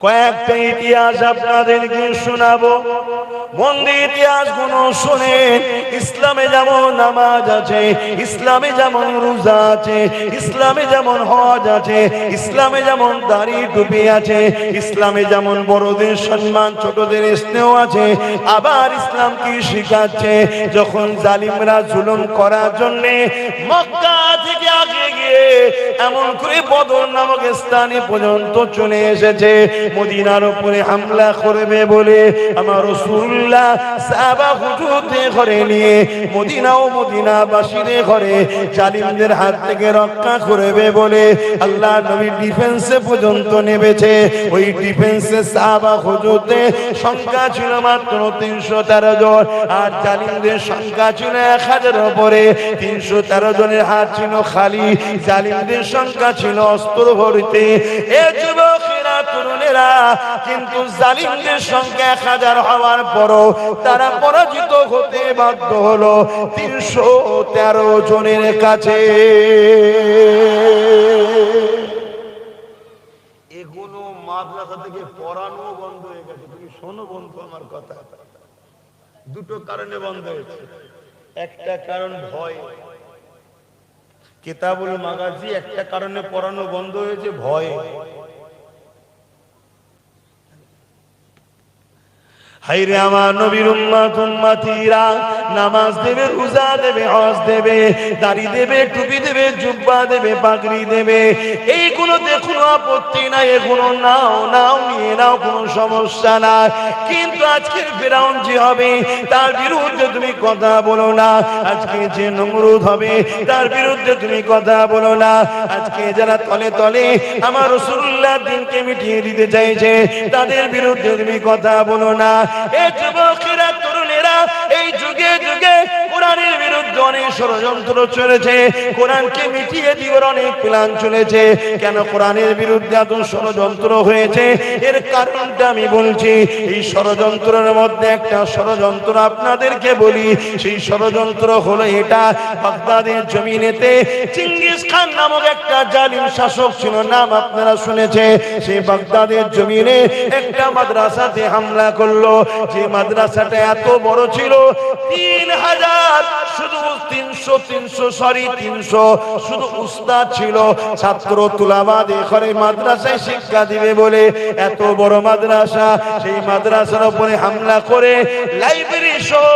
কয়েকটা ইতিহাস আপনাদেরকে শোনাবো, মন দিয়ে ইতিহাসগুলো শুনেন। ইসলামে যেমন নামাজ আছে, ইসলামে যেমন রোজা আছে, ইসলামে যেমন হজ আছে, ইসলামে যেমন দাড়ি টুপি আছে, ইসলামে যেমন বড়দের সম্মান ছোটদের স্নেহ আছে, আবার ইসলাম কি শিখাচ্ছে, যখন জালিমরা জুলুম করার জন্য মক্কা থেকে আগে গিয়ে এমন করে বদর নামক স্থানে পর্যন্ত চলে এসেছে, মদিনার উপরে হামলা করবে বলে আমার রাসূলুল্লাহ সাহাবা হুজুরদের ঘরে নিয়ে মদিনা ও মদিনাবাসীদের ঘরে জালিমদের হাত থেকে রক্ষা করবে বলে আল্লাহ নবী ডিফেন্সে পর্যন্ত নেমেছে। ওই ডিফেন্সে সাহাবা হুজুরদের সংখ্যা ছিল মাত্র 313 জন, আর জালিমদের সংখ্যা ছিল 1000 উপরে। 313 জনের হাত ছিল খালি, জালিমদের সংখ্যা ছিল অস্ত্র ভর্তি। এ যুবকেরা, তরুণেরা, কিন্তু জালিমদের সংখ্যা 1000 হওয়ার পরও তারা পরাজিত হতে বাধ্য হলো 313 জনের কাছে। এগুলো মাদ্রাসা থেকে পড়ানো বন্ধ হয়ে গেছে। তুমি শোনো বন্ধু আমার কথা, দুটো কারণে বন্ধ হয়েছে। একটা কারণ ভয়, কিতাবুল মাগাজি একটা কারণে পড়ানো বন্ধ হয়েছে, ভয়। হায়রে আমার নবীর উম্মত উম্মতিরা নামাজ দেবে, রোজা দেবে, হজ দেবে, দাড়ি দেবে, টুপি দেবে, জুব্বা দেবে, পাগড়ি দেবে, এইগুলো কোনো আপত্তি নাই, এগুলো নাও নাও নিয়ে নাও, কোনো সমস্যা নাই। কিন্তু আজকের ফিরাউন যে হবে তার বিরুদ্ধে তুমি কথা বলো না। আজকে যে নমরুদ হবে তার বিরুদ্ধে তুমি কথা বলো না। আজকে যারা তলে তলে আমার রাসূলুল্লাহ দিনকে মিটিয়ে দিতে চাইছে তাদের বিরুদ্ধে তুমি কথা বলো না। এই যুবকেরা, তরুণেরা, এই যুগে যুগে কোরআনের বিরুদ্ধে অনেক ষড়যন্ত্র চলেছে, কোরআনকে মিটিয়ে দিবার অনেক প্ল্যান চলেছে। কেন কোরআনের বিরুদ্ধে এত ষড়যন্ত্র হয়েছে, এর কারণটা আমি বলছি। এই ষড়যন্ত্রের মধ্যে একটা ষড়যন্ত্র আপনাদেরকে বলি। সেই ষড়যন্ত্র হলো এটা, বাগদাদের জমিনেতে চেঙ্গিস খান নামক একটা জালিম শাসক ছিল, নাম আপনারা শুনেছে। সেই বাগদাদের জমিনে একটা মাদ্রাসাতে হামলা করলো। যে মাদ্রাসাটা এত বড় ছিল, 3000 শুধু 300 শুধু উস্তাদ ছিল, ছাত্র তুলাবাদ এখানে মাদ্রাসায় শিক্ষা দিবে বলে এত বড় মাদ্রাসা। সেই মাদ্রাসার উপরে হামলা করে লাইব্রেরি সহ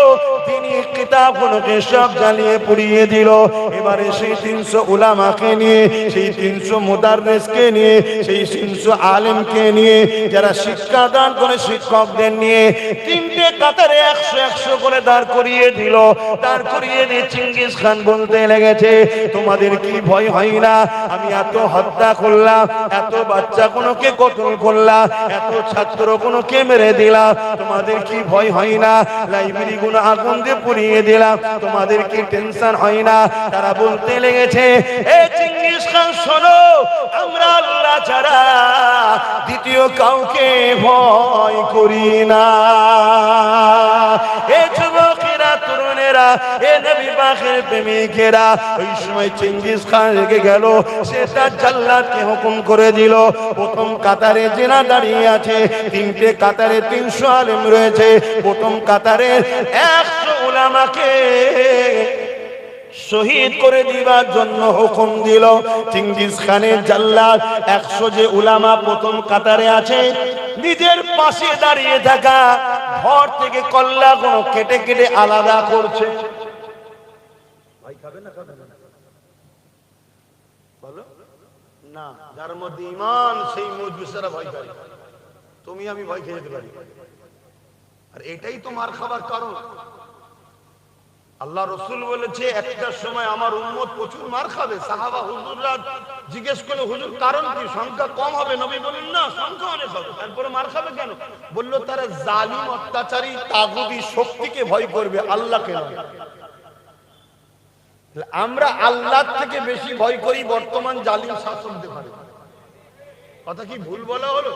তিনি কিতাবগুলোকে সব জ্বালিয়ে পুড়িয়ে দিল। এবারে সেই 300 উলামাকে নিয়ে, সেই 300 মুদাররিসকে নিয়ে, সেই 300 আলেমকে নিয়ে, যারা শিক্ষা দান করে শিক্ষকদের নিয়ে তিনটে কাতারে 100 করে দাঁড় করিয়ে দিল। দাঁড় করিয়ে দিয়ে চেঙ্গিস খান বলতে লেগেছে, তোমাদের কি ভয় হয় না? আমি এত হত্যা করলাম, এত বাচ্চা কোনোকে কতল করলাম, এত ছাত্র কোনোকে মেরে দিলাম, তোমাদের কি ভয় হয় না? লাইব্রেরি গুলো আগুন দিয়ে পুড়িয়ে দিলাম, তোমাদের কি টেনশন হয় না? তারা বলতে লেগেছে, এ চেঙ্গিস খান শোনো, আমরা আল্লাহ ছাড়া দ্বিতীয় কাউকে ভয় করি না। এ যুবকেরা, তরুণেরা, এ নবী পাকের প্রেমিকেরা, ওই সময় চেঙ্গিস খান রেগে গেল। সে তার জাল্লাদকে হুকুম করে দিল, প্রথম কাতারে জেনা দাঁড়িয়ে আছে, তিনটে কাতারে 300 আলেম রয়েছে, প্রথম কাতারে 100 উলামাকে শহীদ করে দিবার জন্য হুকুম দিল। চেঙ্গিস খানের জাল্লাদ 100 যে উলামা প্রথম কাতারে আছে, নিজের পাশে দাঁড়িয়ে থাকা ঘর থেকে কল্লা গুলো কেটে কেটে আলাদা করছে। ভয় খাবে না? খাবে না? বলো না। যার মধ্যে ঈমান সেই মজলিসেরা ভয় খায়। তুমি আমি ভয় খেয়ে যেতে পারি, আর এটাই তো মার খাবার কারণ। আল্লাহ রসুল বলেছে একটা সময় আমার উম্মত প্রচুর মার খাবে। সাহাবা হুজুররা জিজ্ঞেস করলে, হুজুর কারণ কি? সংখ্যা কম হবে? নবী বলেন না, সংখ্যা অনেক হবে। তারপরে মার খাবে কেন? বললো তারা জালিম, অত্যাচারী, তাগুতি শক্তিকে ভয় করবে, আল্লাহকে নয়। আমরা আল্লাহ থেকে বেশি ভয় করি বর্তমান জালিম শাসকদের। কথা কি ভুল বলা হলো?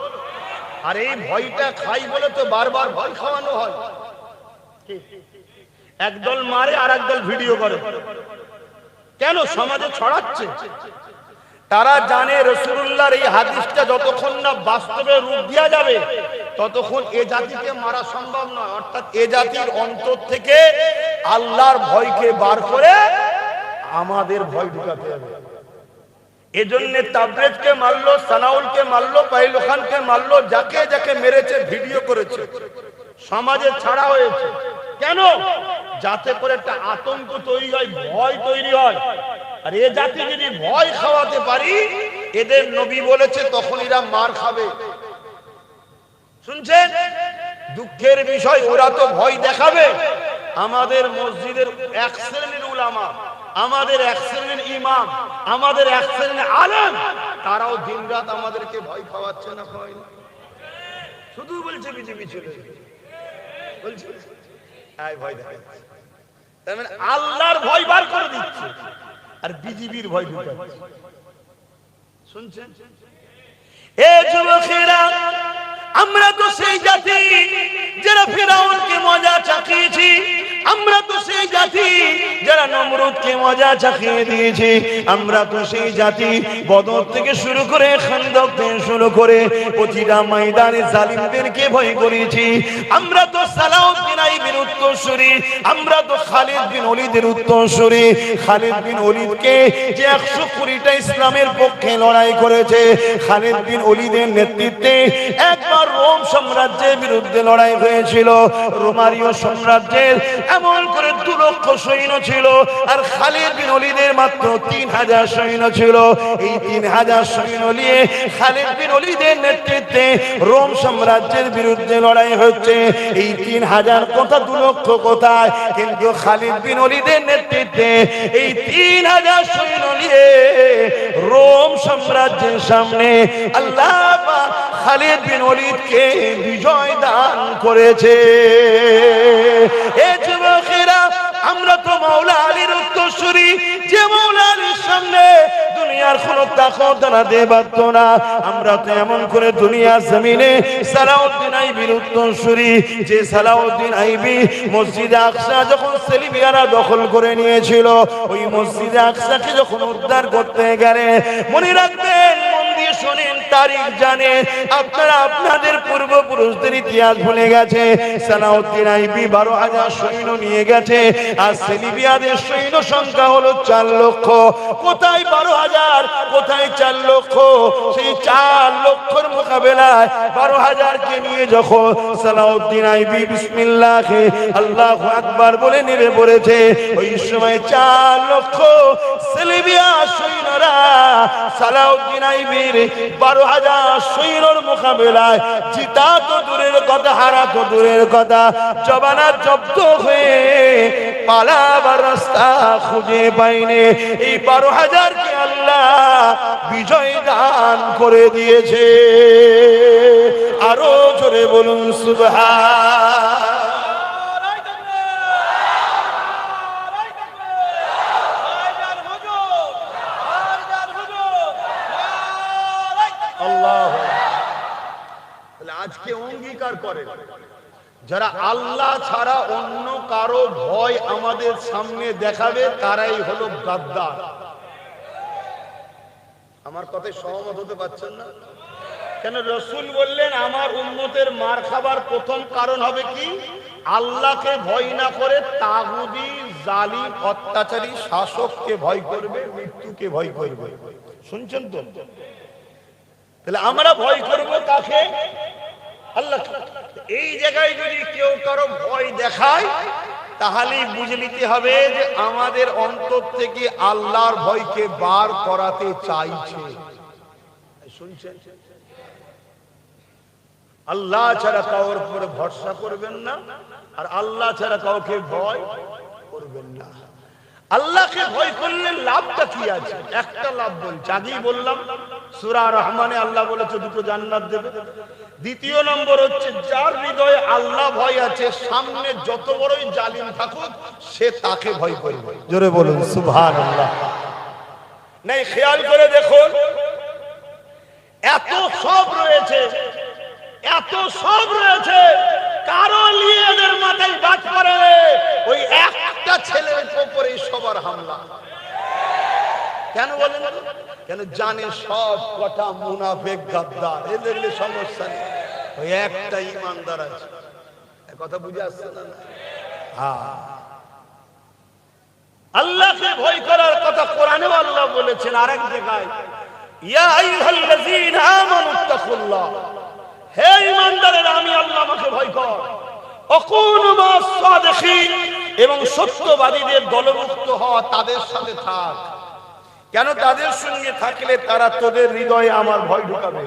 আর এই ভয়টা খাই বলে তো বারবার ভয় খাওয়ানো হয়। একদল মারে আর একদল ভিডিও করে, কেন? সমাজে ছড়াচ্ছে। তারা জানে রাসূলুল্লাহর এই হাদিসটা যতক্ষণ না বাস্তবে রূপ দেওয়া যাবে ততক্ষণ এ জাতিকে মারা সম্ভব নয়। অর্থাৎ এ জাতির অন্তর থেকে আল্লাহর ভয়কে বার করে আমাদের ভয় ঢুকাতে হবে। এজন্য তাবরেজকে মারলো, সানাউলকে মারলো, পাইলু খানকে মারলো, যাকে যাকে মেরেছে ভিডিও করেছে, সমাজে ছাড়া হয়েছে। কেন? যাতে করে একটা আতঙ্ক তৈরি হয়, ভয় তৈরি হয়। আর এ জাতি যদি ভয় খাওয়াতে পারি, এদের নবী বলেছে, তখন এরা মার খাবে। শুনছেন? দুঃখের বিষয়, ওরা তো ভয় দেখাবে। আমাদের মসজিদের এক শ্রেণীর উলামা, আমাদের এক শ্রেণীর ইমাম, আমাদের এক শ্রেণীর আলেম, তারাও দিনরাত আমাদেরকে ভয় খাওয়াচ্ছে না? ভয় না, শুধু বলছে বিজেপি চলে বলছে ভয় দেখাচ্ছে। তার মানে আল্লাহর ভয় বার করে দিচ্ছে আর বিজেপির ভয় ঢুকাচ্ছে। শুনছেন? এ যুবকেরা, আমরা তো সেই জাতি যারা ফিরাউনকে মজা চাখিয়েছি, আমরা তো সেই জাতি যারা নমরুদকে মজা চাখিয়ে দিয়েছি, আমরা তো সেই জাতি বদর থেকে শুরু করে খান্দক থেকে শুরু করে প্রতিটা ময়দানে জালিমদেরকে ভয় করেছি। আমরা তো সালাউদ্দিন আইবির উত্তরসূরি, আমরা তো খালিদ বিন ওলীদের উত্তরসূরি। খালিদ বিন ওলীদকে যে 120টা ইসলামের পক্ষে লড়াই করেছে, খালিদ বিন ওলীদের নেতৃত্বে একবার রোম সাম্রাজ্যের বিরুদ্ধে লড়াই হয়েছিল। রোমানীয় সাম্রাজ্যের এমন করে 2 লক্ষ সৈন্য ছিল, আর খালিদ বিন ওলীদের মাত্র 3000 সৈন্য ছিল। এই 3000 সৈন্য নিয়ে খালিদ বিন ওলীদের নেতৃত্বে রোম সাম্রাজ্যের বিরুদ্ধে লড়াই হচ্ছে। এই 3000 কথা 2 লক্ষ কোথায়? কিন্তু খালিদ বিন ওলীদের নেতৃত্বে এই 3000 সৈন্য নিয়ে রোম সাম্রাজ্যের সামনে আল্লাহ পাক খালিদ বিন ওলীদকে বিজয় দান করেছে। এ যুবকেরা, আমরা তো মাওলা আলীর উত্তরসূরি, যে মাওলা আলীর সামনে দুনিয়ার কোনো তাকত দাঁড়াতে পারত না। আমরা তো এমন করে দুনিয়ার জমিনে সালাউদ্দিন আইবির উত্তরসূরি, যে সালাউদ্দিন আইবি মসজিদে আকসা যখন সেলিবিয়ারা দখল করে নিয়েছিল, ওই মসজিদে আকসাকে যখন উদ্ধার করতে গেলে, মনে রাখবেন, মন দিয়ে শোনেন, তারিখ জানেন, আপনারা আপনাদের পূর্বপুরুষদের ইতিহাস ভুলে গেছে। সালাউদ্দিন আইবি 12,000 সৈন্য নিয়ে গেছে, আর সেলিবিয়াদের সৈন্য সংখ্যা হলো 4 লক্ষ। কোথায় 12,000, কোথায় 4 লক্ষ? সেই 4 লক্ষর মোকাবেলায় 12,000কে নিয়ে যখন সালাউদ্দিন আইবি বিসমিল্লাহ আল্লাহু আকবার বলে নেমে পড়েছে, ওই সময় 4 লক্ষ সেলিবিয়া সৈন্যরা সালাউদ্দিন আইবির 12,000 সৈন্যর মোকাবেলায় জিতা তো দূরের কথা, হারা তো দূরের কথা, জবানা জব্দ হয়ে পালাবার রাস্তা খুঁজে পাইনি। এই 12,000কে আল্লাহ বিজয় দান করে দিয়েছে। আরো জোরে বলুন সুবহান। আল্লাহ আজকে অঙ্গীকার করে, যারা আল্লাহ ছাড়া অন্য কারো ভয় আমাদের সামনে দেখাবে, তারাই হলো গাদ্দার। আমার কথায় সহমত হতে পারছেন না? কেন? রাসূল বললেন, আমার উম্মতের মার খাবার প্রথম কারণ হবে কি? আল্লাহকে ভয় না করে তাগুতি, জালিম, অত্যাচারী শাসককে ভয় করবে, মৃত্যুকে ভয় করবে। শুনছেন তো? তাহলে আমরা ভয় করব কাকে? আল্লাহ। এই জায়গায় যদি কেউ কারো ভয় দেখায়, তাহলেই বুঝে নিতে হবে যে আমাদের অন্তর থেকে আল্লাহর ভয়কে বার করাতে চাইছে। শুনছেন? আল্লাহ ছাড়া কারোর উপরে ভরসা করবেন না, আর আল্লাহ ছাড়া কাউকে ভয় করবেন না। আল্লাহকে ভয় করলে লাভটা কি আছে? একটা লাভ বলছি, আগেই বললাম, সূরা রহমানে আল্লাহ বলেছে 2টো জান্নাত দেবে। দ্বিতীয় নম্বর হচ্ছে, যার হৃদয়ে আল্লাহ ভয় আছে, সামনে যত বড়ই জালিম থাকুক, সে তাকে ভয় করবে। জোরে বলুন সুবহানাল্লাহ। নাই খেয়াল করে দেখুন, এত সব রয়েছে, এত সব রয়েছে, কারো নিয়ে এদের মাথায় বাজ পড়ে, ওই একটা ছেলের উপরে সবার হামলা। কেন বলেন? কেন জানে সব কটা মুনাফিক গাদ্দার, এদের সমস্যা নেই, ওই একটা ইমানদার আছে। কথা বুঝে আসছে না? হ্যাঁ, আল্লাহকে ভয় করার কথা কোরআনেও আল্লাহ বলেছেন। আরেক জায়গায় ইয়া আইয়ুহাল্লাযীনা আমানুত্তাকুল্লাহ, হে ঈমানদারেরা আমি আল্লাহ, আমাকে ভয় কর। ওয়াকুনু মাস সাদিকিন, এবং সত্যবাদীদের দলভুক্ত হওয়া, তাদের সাথে থাক। কেন? তাদের সঙ্গে থাকলে তারা তোদের হৃদয়ে আমার ভয় ঢুকাবে,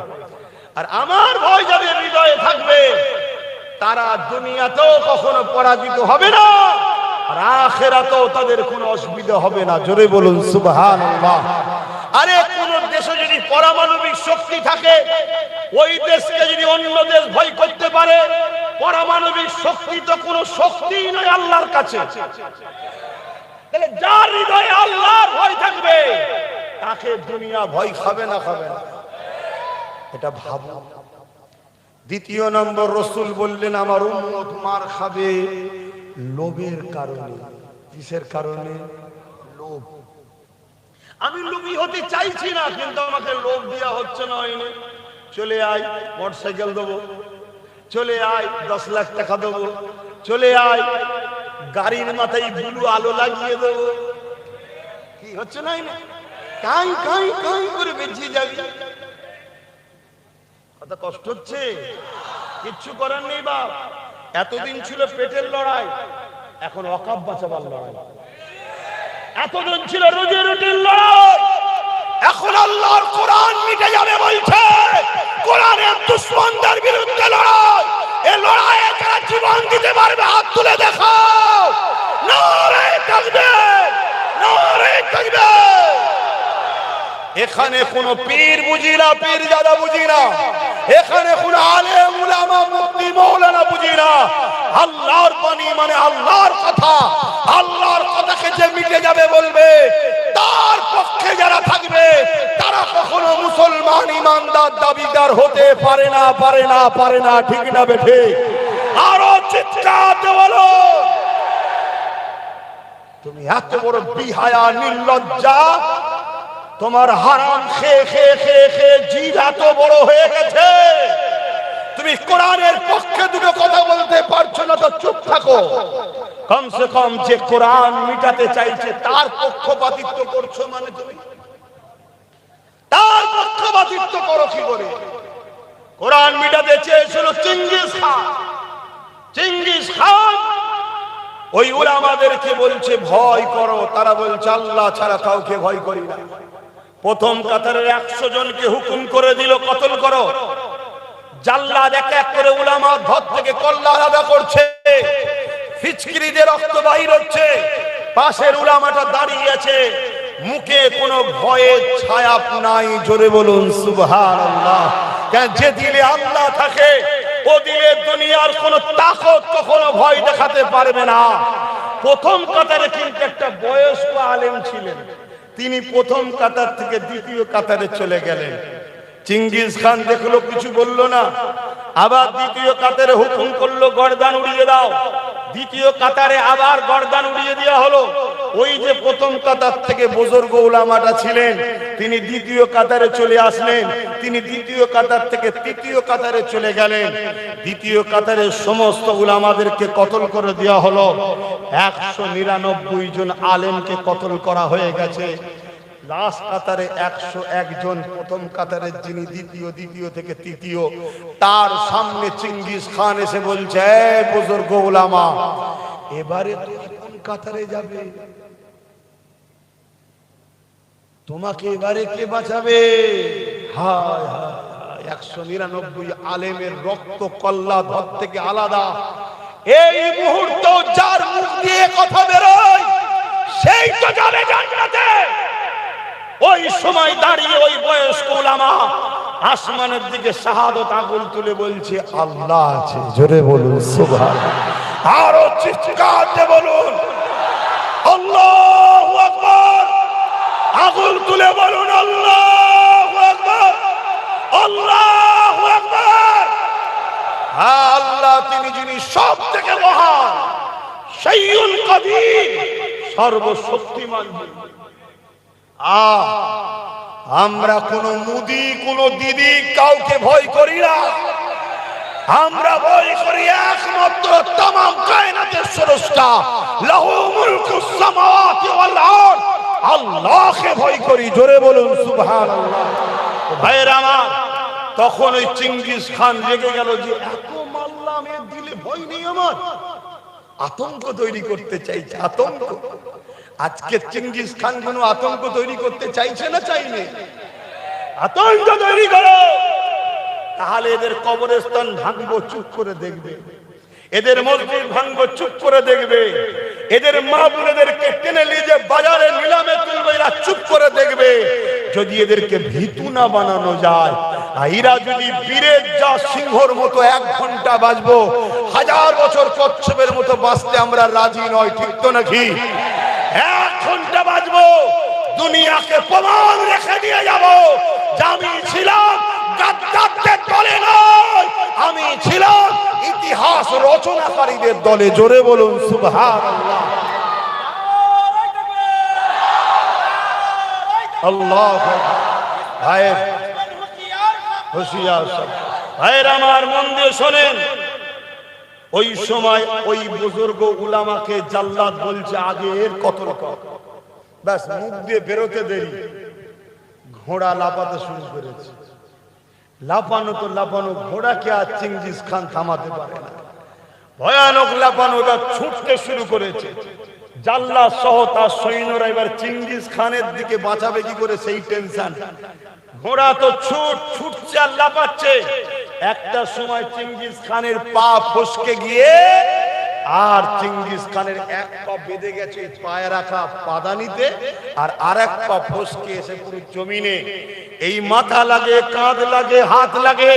আর আমার ভয় যাদের হৃদয়ে থাকবে তারা দুনিয়াতেও কখনো পরাজিত হবে না, আর আখিরাতেও তাদের কোনো অসুবিধা হবে না। জোরে বলুন সুবহানাল্লাহ। আরে কোন দেশে যদি পারমাণবিক শক্তি থাকে, ওই দেশকে যদি অন্য দেশ ভয় করতে পারে, পারমাণবিক শক্তি তো কোনো শক্তিই নয় আল্লাহর কাছে। তাহলে যার হৃদয়ে আল্লাহর ভয় থাকবে তাকে দুনিয়া ভয় খাবে না, খাবে না? এটা ভাবো। দ্বিতীয় নম্বর, রাসূল বললেন আমার উম্মত মার খাবে লোভের কারণে। কিসের কারণে? লোভ। আমি লোভী হতে চাইছি না, কিন্তু আমাকে লোভ দেওয়া হচ্ছে না। হয়নি, চলে আয় মোটরসাইকেল দেবো, চলে আয় 10 লাখ টাকা দেবো, চলে আয় গাড়ির মাথায় ব্লু আলো লাগিয়ে দেবো। কি হচ্ছে না? কাই কাই কাই করে বেঁচে যাবি। কথা কষ্ট হচ্ছে, কিচ্ছু করার নেই বাপ। এতদিন ছিল পেটের লড়াই, এখন ওয়াকাফ বাঁচাবার লড়াই। এতদিন ছিল রোজে রুটির লড়াই, এখন আল্লাহর কোরআন মিটে যাবে বলছে। কোরআনের দুশমনদের বিরুদ্ধে লড়াই। এই লড়াইয়ে যারা জীবন দিতে পারবে হাত তুলে দেখাও। নারে তাকবীর, নারে তাকবীর। এখানে কোন পীর বুঝি না, পীর জাদা বুঝি না, এখানে কোন আলেম উলামা মুফতি মাওলানা বুঝি না। আল্লাহর বাণী মানে আল্লাহর কথা। আল্লাহর কথাকে যে মিটে যাবে বলবে, তার পক্ষে যারা থাকবে তারা কখনো মুসলমান ইমানদার দাবিদার হতে পারে না, পারে না, পারে না। ঠিক না বেঠে? আরো চিৎকার দিয়ে বলো। তুমি এত বড় বিহায়া নির্লজ্জা, তোমার হারাম খেয়ে খেয়ে খেয়ে খেয়ে জিভ এত বড় হয়ে গেছে, তুমি কোরআনের পক্ষে দুটো কথা বলতে পারছো না, তো চুপ থাকো। কমসে কম যে কোরআন মিটাতে চাইছে তার পক্ষপাতিত্ব করছো, মানে তুমি তার পক্ষপাতিত্ব করো কি করে? কোরআন মিটাতে চেয়েছিল চেঙ্গিস খান। চেঙ্গিস খান ওই উলামাদেরকে বলছে ভয় করো, তারা বলছে আল্লাহ ছাড়া কাউকে ভয় করি না। প্রথম কাতারের 100 জনকে হুকুম করে দিল কতল করো। জাল্লাদ এক এক করে উলামা ধর থেকে কল্লা আলাদা করছে, ফিচকিরিদের রক্ত বাইর হচ্ছে। পাশের উলামাটা দাঁড়িয়ে আছে, মুখে কোনো ভয়ের ছায়া নাই। জোরে বলুন সুবহানাল্লাহ। কেন? যে দিলে আল্লাহ থাকে ও দিলে দুনিয়ার কোন তাকত কখনো ভয় দেখাতে পারবে না। প্রথম কাতারে কিন্তু একটা বয়স্ক আলেম ছিলেন, তিনি প্রথম কাতার থেকে দ্বিতীয় কাতারে চলে গেলেন। চেঙ্গিস খান দেখলো, কিছু বললো না। আবার দ্বিতীয় কাতারে হুকুম করলো গর্দান উড়িয়ে দাও। দ্বিতীয় কাতারে আবার গর্দান উড়িয়ে দেওয়া হলো। ওই যে প্রথম কাতার থেকে বুজুর্গ উলামাটা ছিলেন, তিনি দ্বিতীয় কাতারে চলে আসলেন। তিনি দ্বিতীয় কাতার থেকে তৃতীয় কাতারে চলে গেলেন। দ্বিতীয় কাতারের সমস্ত উলামাদেরকে কতল করে দেওয়া হলো। 199 জন আলেমকে কতল করা হয়ে গেছে। লাস্ট কাতারে 101 জন, প্রথম কাতারের যিনি দ্বিতীয়, দ্বিতীয় থেকে তৃতীয়, তার সামনে চেঙ্গিস খান এসে বলছে, এই বুজুর্গ উলামা, এবারে তুমি কোন কাতারে যাবে? তোমাকে এবারে কে বাঁচাবে? হায় হায়, 199 আলেমের রক্ত কল্লা ধর থেকে আলাদা। এই মুহূর্ত যার মুখ দিয়ে কথা বেরোয় সেই তো যাবে জান্নাতে। ওই সময় দাঁড়িয়ে ওই বয়স্ক উলামা আসমানের দিকে শাহাদত আঙ্গুল তুলে বলছে আল্লাহ আছে। জোরে বলুন সুবহানাল্লাহ। আরো চিৎকার দিয়ে বলুন আল্লাহু আকবার। আঙ্গুল তুলে বলুন আল্লাহু আকবার, আল্লাহু আকবার। আল্লাহ তিনি যিনি সব থেকে মহান, সাইয়্যুল কাদির, সর্বশক্তিমান। আমরা কোন মুদি কোন দিদি কাউকে ভয় করি না, আমরা ভয় করি একমাত্র তামাম কায়নাতের স্রষ্টা লাহু মুলকুস সামাওয়াতি ওয়াল আরদ, আল্লাহকে ভয় করি। জোরে বলুন সুবহানাল্লাহ। ভাইরা আমার, তখন ওই চেঙ্গিস খান রেগে গেল যে এত মারলাম, এর দিলে ভয় নেই আমার, আতঙ্ক তৈরি করতে চাইছে। আতঙ্ক, আজকে চেঙ্গিস খান কোন আতঙ্ক তৈরি করতে চাইছে না চাইনি? আতঙ্ক তৈরি করো, তাহলে এদের কবরস্থান ভাঙবো চুপ করে দেখবে, এদের মসজিদ ভাঙবো চুপ করে দেখবে, এদের মা বোনেদেরকে টেনে নিয়ে যে বাজারে নিলামে তুলবে এরা চুপ করে দেখবে। যদি এদেরকে ভীতু না বানানো যায়, এরা যদি বীরের যা সিংহর মতো 1 ঘন্টা বাঁচবো, 1000 বছর কচ্ছপের মতো বাঁচতে আমরা রাজি নয়, ঠিক তো নাকি? 1 ঘন্টা বাঁচবো, দুনিয়াকে প্রমাণ রেখে দিয়ে যাব যে আমি ছিলাম গাদ্দারদের দলে নয়, আমি ছিলাম ইতিহাস রচনাকারীদের দলে। জোরে বলুন সুবহানাল্লাহ। আল্লাহ ভাইয়ের হুঁশিয়ার সব ভাইয়ের আমার, মন দিয়ে শোনেন। ওই সময় ওই বুজুর্গ উলামাকে জাল্লাদ বলছে আগে এর কতল কর, ব্যাস মুখ দিয়ে বেরোতে দেরি ঘোড়া লাফাতে শুরু করেছে। লাফানো তো লাফানো, ঘোড়াকে আর চেঙ্গিস খান থামাতে পারে না। ভয়ানক লাফানো, এবার ছুটতে শুরু করেছে। জাল্লাদ সহ তার সৈন্যরা এবার চেঙ্গিস খানের দিকে বাঁচাবে কি করে সেই টেনশন। ঘোড়া তো ছুটছে আর লাফাচ্ছে। একটা সময় চেঙ্গিস খানের পা ফসকে গিয়ে আর চেঙ্গিস খানের 1 পা বেঁধে গেছে পায়ে রাখা পাদানিতে, আর আরেক পা ফসকে এসে পুরো জমিনে। এই মাথা লাগে, কাঁধ লাগে, হাত লাগে,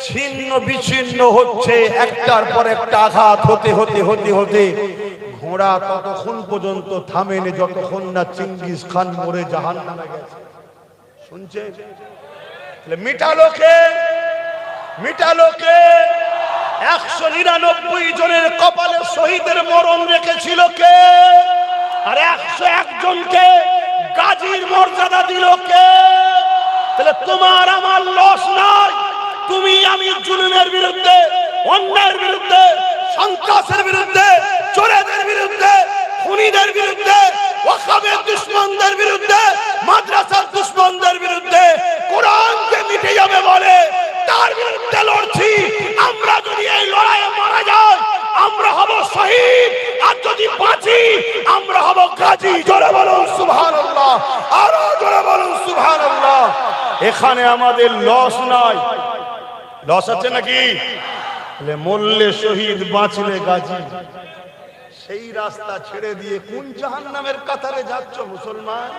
ছিন্ন বিচ্ছিন্ন হচ্ছে, একটার পর একটা আঘাত হতে হতে হতে হতে ঘোড়া ততক্ষণ পর্যন্ত থামেনি যতক্ষণ না চেঙ্গিস খান মরে জাহান্নামে গেছে। শুনছেন? মিটালো কে 199 জনের কপালে শহীদের মরণ রেখেছিল কে? আর 101 জনকে গাজীর মর্যাদা দিল কে? তাহলে তোমার আমার লস নাই। তুমি আমি জুলুমের বিরুদ্ধে, অন্যায়ের বিরুদ্ধে, সন্ত্রাসের বিরুদ্ধে, চোরেদের বিরুদ্ধে, খুনিদের বিরুদ্ধে, ওয়াকাবের দুশমনদের বিরুদ্ধে, মাদ্রাসার দুশমনদের বিরুদ্ধে, কোরআনকে মিটে যাবে বলে তার বিরুদ্ধে লড়ছি। আমরা যদি এই লড়াইয়ে মারা যাই আমরা হব শহীদ, আর যদি বাঁচি আমরা হব গাজী। জোরে বলুন সুবহানাল্লাহ, আরো জোরে বলুন সুবহানাল্লাহ। এখানে আমাদের লস নাই, লস আছে নাকি? মরলে শহীদ, বাঁচলে গাজী। সেই রাস্তা ছেড়ে দিয়ে কোন জাহান্নামের কাতারে যাচ্ছ মুসলমান?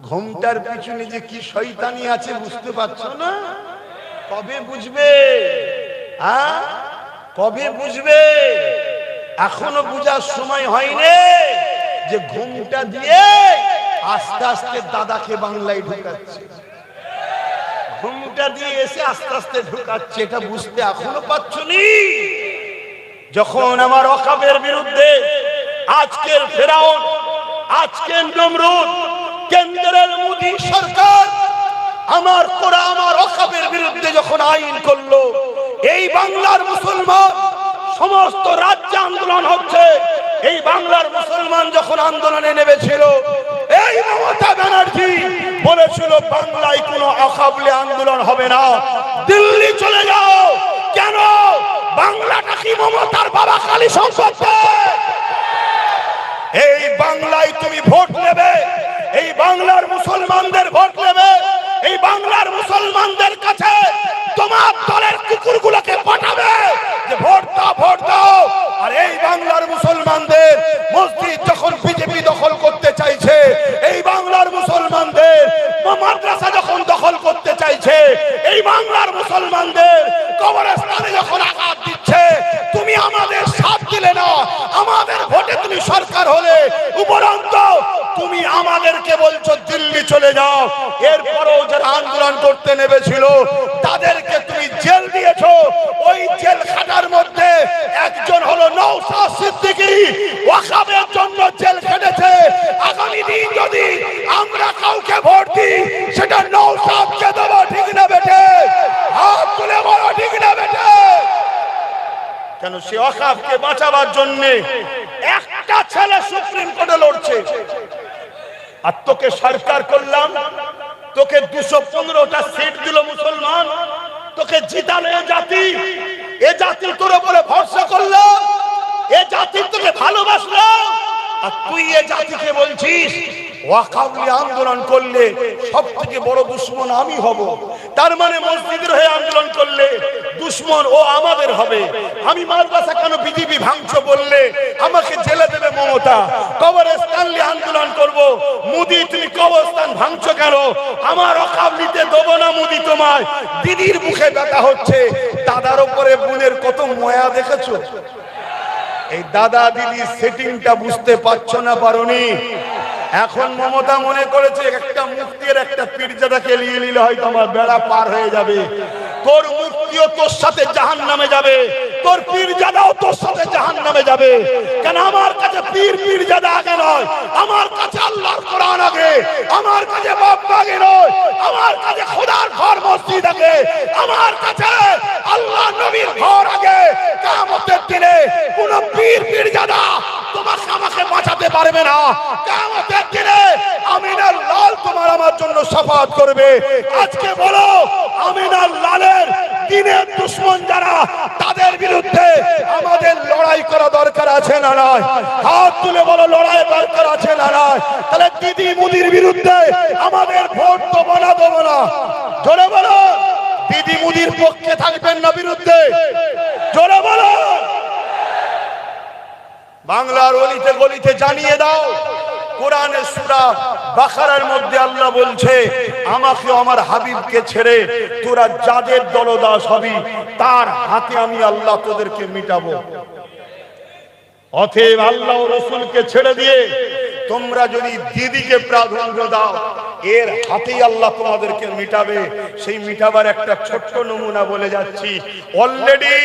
ঘোমটার পিছনে যে কি শয়তানি আছে বুঝতে পারছো না? কবে বুঝবে? কবে বুঝবে? এখনো বুঝার সময় হয়নি যে ঘোমটা দিয়ে আস্তে আস্তে দাদাকে বাংলায় ঢুকাচ্ছে, ঘোমটা দিয়ে এসে আস্তে আস্তে ঢুকাচ্ছে, এটা বুঝতে এখনো পারছনি? যখন আমার ওয়াকাবের বিরুদ্ধে আজকের ফেরাউন, আজকের নমরুদ, কেন্দ্রের মোদী সরকার আমার কোরআন, আমার ওয়াকাবের বিরুদ্ধে যখন আইন করলো, এই বাংলার মুসলমান সমস্ত রাজ্যে আন্দোলন হচ্ছে। এই বাংলার মুসলমান যখন আন্দোলনে নেমেছিল, এই মমতা ব্যানার্জি বলেছিল বাংলায় কোনো ওয়াকাবলে আন্দোলন হবে না, দিল্লি চলে যাও। কেন? বাংলাটা কি মমতার বাবা কালী সম্পত্তি? এই বাংলায় তুমি ভোট নেবে, এই বাংলার মুসলমানদের ভোট নেবে, এই বাংলার মুসলমানদের কাছে তোমার দলের কুকুরগুলোকে পাঠাবে যে ভোট দাও, ভোট দাও। আর এই বাংলার মুসলমানদের মসজিদ যখন বিজেপি দখল করতে চাইছে, এই বাংলার মুসলমানদের মাদ্রাসা যখন দখল করতে চাইছে, এই বাংলার মুসলমানদের কবরস্থানে যখন আঘাত দিচ্ছে, তুমি আমাদের সাথ দিলে না, আমাদের ভোটে তুমি সরকার হলে, উপরন্ত তুমি আমাদেরকে বলছো দিল্লি চলে যাও। এরপরও যারা আন্দোলন করতে নেমেছিল তাদেরকে তুমি জেল দিয়েছো। ওই জেল খাটার মধ্যে একজন হলো নওশাদ সিদ্দিকী, ওয়াকাবের জন্য জেল খেটেছে। কেন সে ওয়াকফকে বাঁচাবার জন্য একটা ছেলে সুপ্রিম কোর্টে লড়ছে, আর তোকে সরকার করলাম, তোকে 215টা সিট দিল মুসলমান, তোকে জিতালো এ জাতি তোর উপরে ভরসা করলো, এ জাতি তোকে ভালোবাসলো, আর তুই এ জাতিকে বলছিস ওয়াকফ নিয়ে আন্দোলন করলে সব থেকে বড় দুশ্মন আমি হব। তার মানে মসজিদের হয়ে আন্দোলন করলে দুশ্মন ও আমাদের হবে। আমি মাদ্রাসা কেন বিজেপি ভাঙছো বললে আমাকে জেলে দেবে মমতা। কবরস্থান নিয়ে আন্দোলন করব, মোদি তুমি কবরস্থান ভাঙছো কেন? আমার ওয়াকফ নিতে দেবো না মোদি তোমায়। দিদির মুখে ব্যথা হচ্ছে, দাদার উপরে বোনের কত মায়া দেখেছো? এই দাদা দিদি সেটিংটা বুঝতে পারছো না, পারোনি। এখন মমতা মনে করেছে একটা মুক্তির একটা পীরজাদাকে নিয়ে নিলে হয়তো আমার বেড়া পার হয়ে যাবে। তোর মুক্তিও তোর সাথে জাহান্নামে যাবে, তোর পীরজাদাও তোর সাথে জাহান্নামে যাবে। কেন আমার কাছে পীরজাদা আগে নয়, আমার কাছে আল্লাহর কোরআন আগে, আমার কাছে বাপ আগে নয়, আমার কাছে খোদার ঘর মসজিদ আগে, আমার কাছে আল্লাহ নবীর ঘর আগে। কিয়ামতের দিনে কোন পীরজাদা তোমাকে আমাকে বাঁচাতে পারবে না। কিয়ামতের দিনে আমিনার লাল তোমার আমার জন্য শাফাআত করবে। আজকে বলো আমিনার লালের দিনের দুশমন যারা, তাদের বিরুদ্ধে আমাদের লড়াই করা দরকার আছে না নয়? হাত তুলে বলো লড়াই দরকার আছে না নয়? তাহলে দিদি মুদির বিরুদ্ধে আমাদের ভোট দেবো না, দেবো না? জোরে বলো, দিদি মুদির পক্ষে থাকবেন না বিরুদ্ধে? জোরে বলো। বাংলার অলিতে গলিতে জানিয়ে দাও, কোরআনের সূরা বাকারার মধ্যে আল্লাহ বলছে আমাকে আমার হাবিবকে ছেড়ে তোরা যাদের দলদাস হবি তার হাতে আমি আল্লাহ তোদেরকে মিটাবো। অতএব আল্লাহ ও রাসূলকে ছেড়ে দিয়ে তোমরা যদি দিদিকে প্রাধান্য দাও, এর হাতেই আল্লাহ তোমাদেরকে মিটাবে। সেই মিটাবার একটা ছোট্ট নমুনা বলে যাচ্ছি। অলরেডি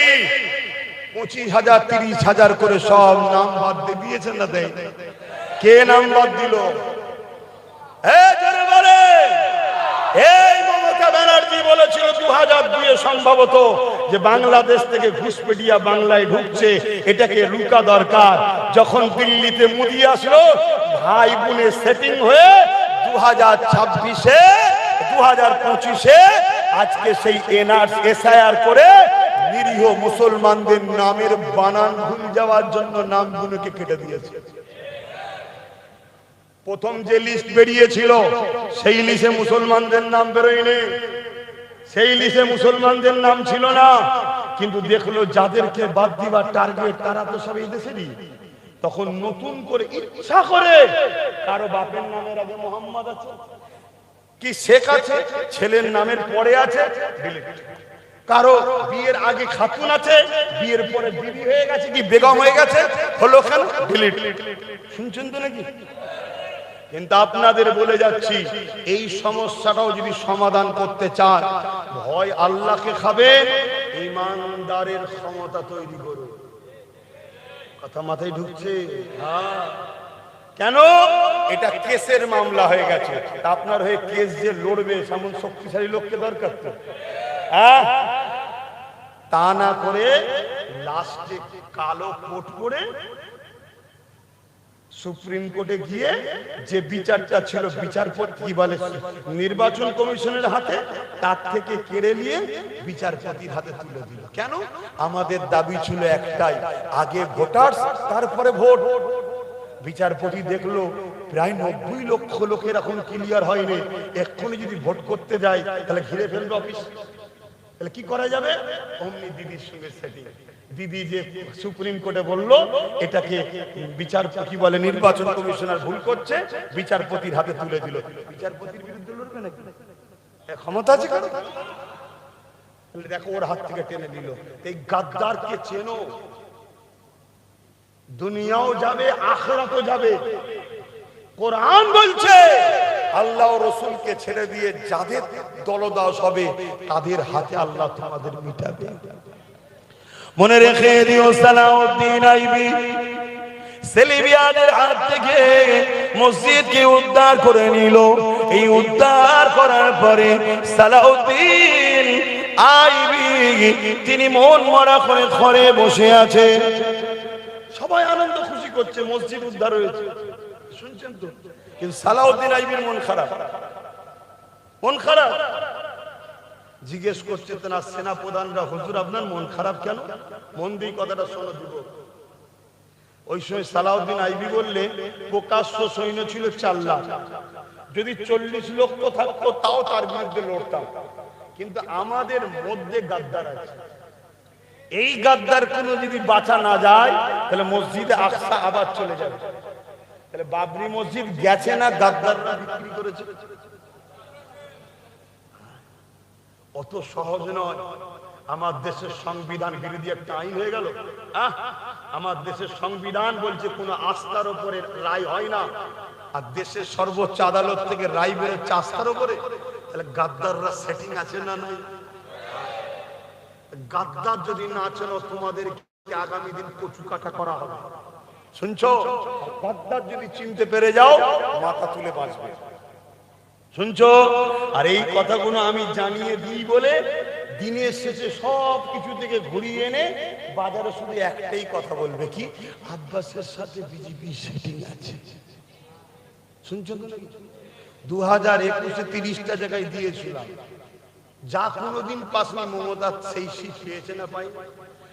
25,000 30,000 করে সব নাম বাদ দিয়েছেন না? দেয় কে নাম বাদ দিল? এই মমতা ব্যানার্জি বলেছিল 2002 সম্ভবত যে বাংলাদেশ থেকে ঘুষপেটিয়া বাংলায় ঢুকছে, এটাকে রুকা দরকার। যখন দিল্লিতে মোদি আসলো, ভাই বোনের সেটিং হয়ে 2026-এ 2025-এ আজকে সেই এসআইআর করে নিরীহ মুসলমানদের নামের বানান ভুল যাওয়ার জন্য নামগুলোকে কেটে দিয়েছে। প্রথম যে লিস্ট বেরিয়েছিল সেই লিস্টে মুসলমানদের নাম বেরোয়নি, সেই লিস্টে মুসলমানদের নাম ছিল না। কিন্তু দেখলো যাদেরকে বাদ দিবার টার্গেট তারা তো সব এই দেশেরই। তখন নতুন করে ইচ্ছা করে কারো বাপের নামের আগে মোহাম্মদ আছে কি শেখ আছে, ছেলের নামের পরে আছে, কারো বিয়ের আগে খাতুন আছে, বিয়ের পরে বিবি হয়ে গেছে কি বেগম হয়ে গেছে, হলো কেন ডিলিট। শুনছেন তো নাকি? কিন্তু আপনাদের বলে যাচ্ছি, এই সমস্যাটাও যদি সমাধান করতে চান, ভয় আল্লাহকে খাবেন, ঈমানদারের ক্ষমতা তৈরি করুন। কথা মাথায় ঢুকছে? হ্যাঁ। কেন? এটা কেসের মামলা হয়ে গেছে। আপনার হয়ে কেস যে লড়বে সেমন শক্তিশালী লোককে দরকার তো। হ্যাঁ, তা না করে লাস্টে কালো কোট করে সুপ্রিম কোর্টে গিয়ে যে বিচারটা ছিল বিচারপতি কি বলে নির্বাচন কমিশনের হাতে, তার থেকে কেড়ে নিয়ে বিচারপতির হাতে তুলে দিল। কেন? আমাদের দাবি ছিল একটাই, আগে ভোটার তারপরে ভোট। বিচারপতি দেখলো প্রায় 90 লক্ষ লোকের এখন ক্লিয়ার হয়নি, এক্ষুনি যদি ভোট করতে যায় তাহলে ঘিরে ফেলবে অফিস। তাহলে কি করা যাবে? অমনি দিদির সঙ্গে সেটিং। দিদি যে সুপ্রিম কোর্টে বললো এটাকে বিচারপতি বলে নির্বাচন কমিশনার ভুল করছে, বিচারপতির হাতে তুলে দিল। বিচারপতির বিরুদ্ধে লড়বে নাকি? ক্ষমতা আছে কারো? দেখো ওর হাত থেকে টেনে দিল। এই গাদ্দারকে চেনো, দুনিয়াও যাবে আখিরাতও যাবে। কোরআন বলছে আল্লাহ ও রাসূলকে ছেড়ে দিয়ে যাদের দলদাস হবে তাদের হাতে আল্লাহ তোমাদের মিটাবে। মনে রেখে দিও, সালাউদ্দিন আইবি সেলিবিয়াদের হাত থেকে মসজিদকে উদ্ধার করে নিল। এই উদ্ধার করার পরে সালাউদ্দিন আইবি তিনি মন মরা করে ঘরে বসে আছে। সবাই আনন্দ খুশি করছে, মসজিদ উদ্ধার হয়েছে, শুনছেন তো? কিন্তু সালাউদ্দিন আইবির মন খারাপ, মন খারাপ। জিজ্ঞেস করছে তেনার সেনা প্রধানরা, হুজুর আপনার মন খারাপ কেন? মন দিয়ে কথাটা শোনো দিব। ওই সময় সালাউদ্দিন আইবি বললে, প্রকাশ্য সৈন্য ছিল 4 লাখ, যদি 40 লক্ষ থাকতো তাও তার বিরুদ্ধে লড়তাম, কিন্তু আমাদের মধ্যে গাদ্দার আছে, এই গাদ্দার কোনো যদি বাঁচা না যায় তাহলে মসজিদে আকসা আবার চলে যাবে। তাহলে বাবরি মসজিদ গেছে না গাদ্দাররা বিক্রি করেছে? অত সহজ নয়। আমার দেশের সংবিধান বিরোধী একটা আইন হয়ে গেল। আমার দেশের সংবিধান বলছে কোনো আস্থার উপরে রায় হয় না, আর দেশের সর্বোচ্চ আদালত থেকে রায় বেরোচ্ছে আস্থার উপরে। তাহলে গাদ্দাররা সেটিং আছে না নাই? গাদ্দার যদি না চেনো তোমাদের আগামী দিন কচু কাটা করা হবে, শুনছো? গাদ্দার যদি চিনতে পেরে যাও মাথা তুলে বাঁচবে, শুনছো? আর এই কথাগুলো আমি জানিয়ে দিই বলে দিনের শেষে সব কিছু থেকে ঘুরিয়ে এনে বাজারে শুধু একটাই কথা বলবে, কি আব্বাসের সাথে বিজেপি সেটিং আছে, শুনছো তো? 2021-এ 30টা জায়গায় দিয়েছিলাম, যা কোনোদিন পাসনি মমতা সেই সিট পেয়েছে না পাই,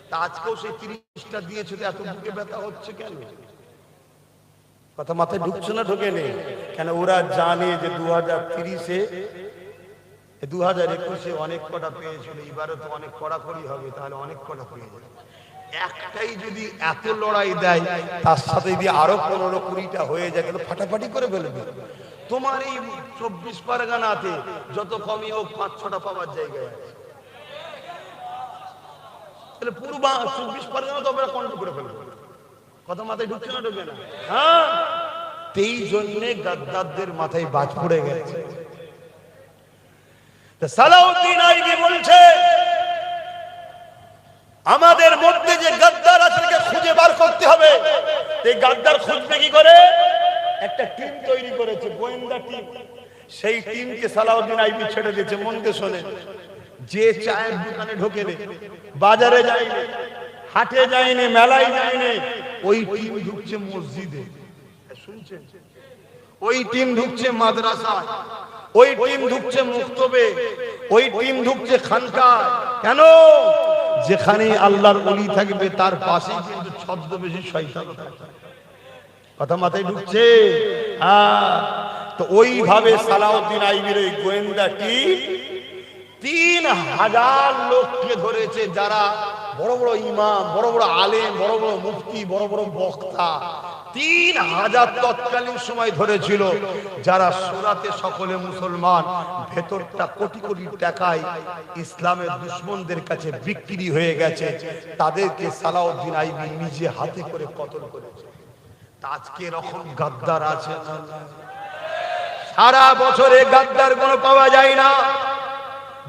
তা আজকেও সেই 30টা দিয়েছে, এত বুকে ব্যথা হচ্ছে কেন? কথা মাথায় ঢুকছে না? ঢোকে নেই কেন? ওরা জানে যে 2030-এ 2021-এ অনেক কটা পেয়েছিল, এবারে তো অনেক কড়াকড়ি হবে, তাহলে অনেক কটা পেয়ে যাবে। একটাই যদি এত লড়াই দেয়, তার সাথে যদি আরো 15-20টা হয়ে যায় তাহলে ফাটাফাটি করে ফেলবে। তোমার এই 24 পরগনাতে যত কমই হোক 5-6টা পাওয়ার জায়গায় আছে, তাহলে পুরো 24 পরগনা তো আমরা কন্ট্রোল করে ফেলবো। কথা মাথায় ঢুকছে না? ঢুকে না? হ্যাঁ, এই জন্যে গাদ্দারদের মাথায় বাজ পড়ে গেছে। সালাউদ্দিন আইবি বলছে আমাদের মধ্যে যে গাদ্দার আছে তাকে খুঁজে বার করতে হবে। এই গাদ্দার খুঁজবে কি করে? একটা টিম তৈরি করেছে, গোয়েন্দা টিম। সেই টিমকে সালাউদ্দিন আইবি ছেড়ে দিয়েছে। মন দিয়ে শোনে, যে চায়ের দোকানে ঢোকে নে, বাজারে যায়নি, হাটে যায়নি, মেলায় যায়নি, ওই টিম ঢুকছে মসজিদে, শুনছেন? ওই টিম ঢুকছে মাদ্রাসায়, ওই টিম ঢুকছে মুক্তবে, ওই টিম ঢুকছে খানকায়। কেন? যেখানে আল্লাহর ওলি থাকবে তার পাশেই কিন্তু ছদ্মবেশী শয়তান থাকবে। কথা মাথায় ঢুকছে? তো ওইভাবে সালাউদ্দিন আইবির ওই গোয়েন্দা টিম 3000 লোককে ধরেছে, যারা বড় বড় ইমাম, বড় বড় আলেম, বড় বড় মুফতি, বড় বড় বক্তা, 3000 তৎকালীন সময় ধরেছিল, যারা সুরাতে সকলে মুসলমান, ভেতরটা কোটি কোটি টাকায় ইসলামের দুশমনদের কাছে বিক্রি হয়ে গেছে। তাদেরকে সালাউদ্দিন আইবি নিজে হাতে করে কতল করেছে। আজকে এরকম গাদ্দার আছে না? সারা বছরে গাদ্দার কোনো পাওয়া যায় না।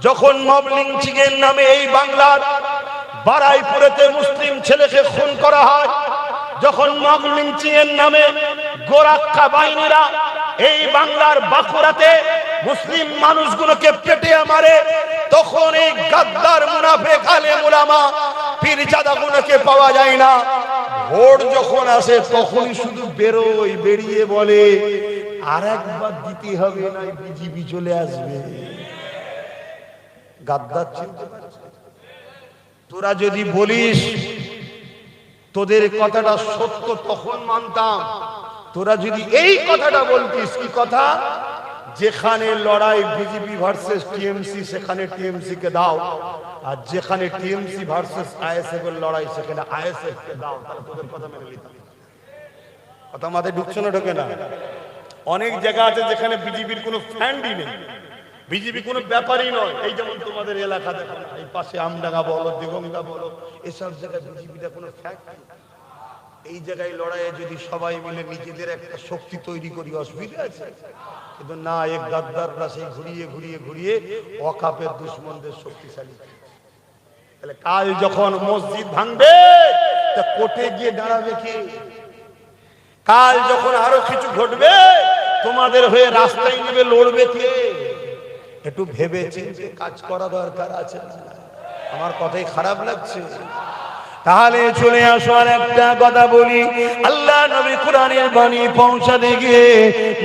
যখন মব লিঞ্চিং এর নামে এই বাংলার বারাইপুরেতে মুসলিম ছেলেকে খুন করা হয়, যখন মব লিঞ্চিং এর নামে গোরাক্ষা বাহিনীরা এই বাংলার বাঁকুড়াতে মুসলিম মানুষগুলোকে পেটে মারে, তখন এই গাদ্দার মুনাফিক আলেম উলামা পীরজাদাগুলোকে পাওয়া যায় না। ভোট যখন আসে তখনই শুধু বেরোয়, বেরিয়ে বলে আর একবার দিতে হবে, না বিজেপি চলে আসবে। গাদ্দার চিনতে পারছে? তোরা যদি বলিস তোদের কথাটা সত্য তখন মানতাম। তোরা যদি এই কথাটা বলতিস, কি কথা? যেখানে লড়াই বিজেপি ভার্সেস টিএমসি সেখানে টিএমসি কে দাও, আর যেখানে টিএমসি ভার্সেস আইএসএফ এর লড়াই সেখানে আইএসএফ কে দাও, তাহলে তোদের কথা মেনে নিতাম। কথা মাথায় ঢুকছে না? ঢোকে না? অনেক জায়গা আছে যেখানে বিজেপির কোনো ফ্যান্ডই নেই, বিজেপি কোনো ব্যাপারই নয়। এই যেমন তোমাদের এলাকা দেখো, এই পাশে আমডাঙ্গা বলো, দিগঙ্গা বলো, এসব জায়গায় বিজেপিটা কোনো ফ্যাক্ট নেই। এই জায়গায় লড়াইয়ে যদি সবাই মিলে নিজেদের একটা শক্তি তৈরি করি, অসুবিধা আছে? কিন্তু না, এক গাদ্দাররা সেই ঘুরিয়ে ঘুরিয়ে ঘুরিয়ে ওয়াকাফের দুশমনদের শক্তিশালী। তাহলে কাল যখন মসজিদ ভাঙবে তা কোর্টে গিয়ে দাঁড়াবে কে? কাল যখন আরো কিছু ঘটবে তোমাদের হয়ে রাস্তায় নেমে লড়বে কে? একটু ভেবে চিন্তে কাজ করা দরকার আছে না? আমার কথাই খারাপ লাগছে? তাহলে চলে আসো আর একটা কথা বলি, আল্লাহ নবী কোরআনের বাণী পৌঁছাতে গিয়ে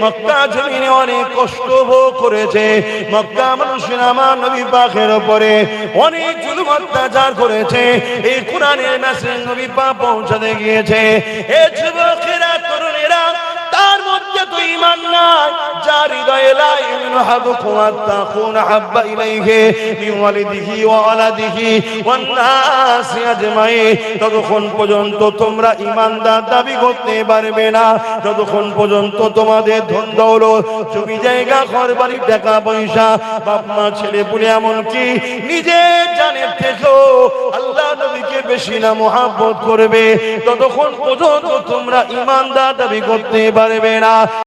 মক্কা জমিনে অনেক কষ্ট ভোগ করেছে। মক্কা মানুষের আমার নবী পাকের উপরে অনেক জুলুম অত্যাচার করেছে। এই কোরআনের মেসেজ নবী পাক পৌঁছাতে গিয়েছে। এ যুবকেরা, তরুণেরা, তার মধ্যে তো ঈমান নাই, যার হৃদয়ে লা ইউমিনু আহাদুকুম হাত্তা আকুনা হাব্বা ইলাইহি মিন ওয়ালিদিহি ওয়া ওয়ালাদিহি ওয়ান নাসি আজমাইন, ততক্ষণ পর্যন্ত তোমরা ঈমানদার দাবি করতে পারবে না, যতক্ষণ পর্যন্ত তোমাদের ধন দৌলত, জমি জায়গা, ঘর বাড়ি, টাকা পয়সা, বাপ মা, ছেলে পুলে, এমনকি নিজের জানের থেকেও আল্লাহ নবীকে বেশি না মুহাব্বত করবে, ততক্ষণ পর্যন্ত তোমরা ঈমানদার দাবি করতে পারবে না।